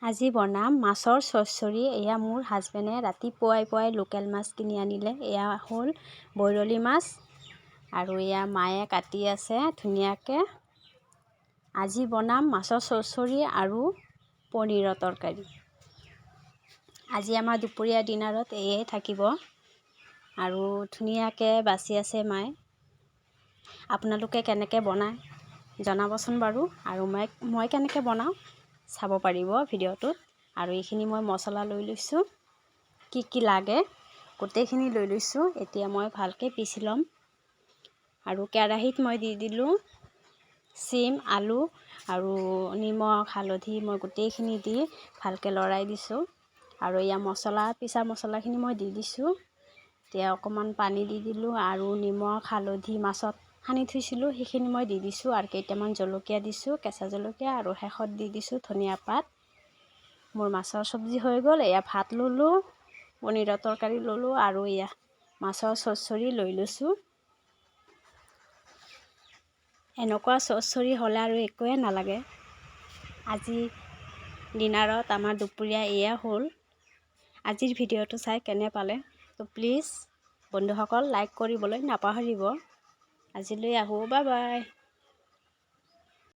আজি বনাম মাছৰ চচ্চড়ি। এয়া মোৰ হাজবেণ্ডে ৰাতিপুৱাই লোকেল মাছ কিনি আনিলে। এয়া হ'ল বৰলি মাছ আৰু এয়া মায়ে কাটি আছে ধুনীয়াকৈ। আজি বনাম মাছৰ চচ্চড়ি আৰু পনীৰৰ তৰকাৰী। আজি আমাৰ দুপৰীয়া ডিনাৰত এয়ে থাকিব আৰু ধুনীয়াকৈ বাছি আছে মায়ে। আপোনালোকে কেনেকৈ বনায় জনাবচোন বাৰু, আৰু মই কেনেকৈ বনাওঁ চাব পাৰিব ভিডিঅ'টোত। আৰু এইখিনি মই মছলা লৈ লৈছোঁ, কি লাগে গোটেইখিনি লৈ লৈছোঁ। এতিয়া মই ভালকৈ পিচি ল'ম আৰু কেৰাহীত মই দি দিলোঁ চিম, আলু আৰু নিমখ হালধি মই গোটেইখিনি দি ভালকৈ লৰাই দিছোঁ। আৰু এয়া পিছা মছলাখিনি মই দি দিছোঁ। এতিয়া অকণমান পানী দি দিলোঁ আৰু নিমখ হালধি মাছত সানি থৈছিলোঁ সেইখিনি মই দি দিছোঁ, আৰু কেইটামান জলকীয়া দিছোঁ, কেঁচা জলকীয়া, আৰু শেষত দি দিছোঁ ধনিয়া পাত। মোৰ মাছৰ চব্জি হৈ গ'ল। এয়া ভাত ল'লোঁ, পনীৰৰ তৰকাৰী ল'লোঁ, আৰু এয়া মাছৰ চচ্চড়ি লৈ লৈছোঁ। এনেকুৱা চচ্চড়ি হ'লে আৰু একোৱে নালাগে। আজি ডিনাৰত আমাৰ দুপৰীয়া এয়া হ'ল। আজিৰ ভিডিঅ'টো চাই কেনে পালে তো প্লিজ বন্ধুসকল লাইক কৰিবলৈ নাপাহৰিব। আজিলৈ আহোঁ, বাই বাই।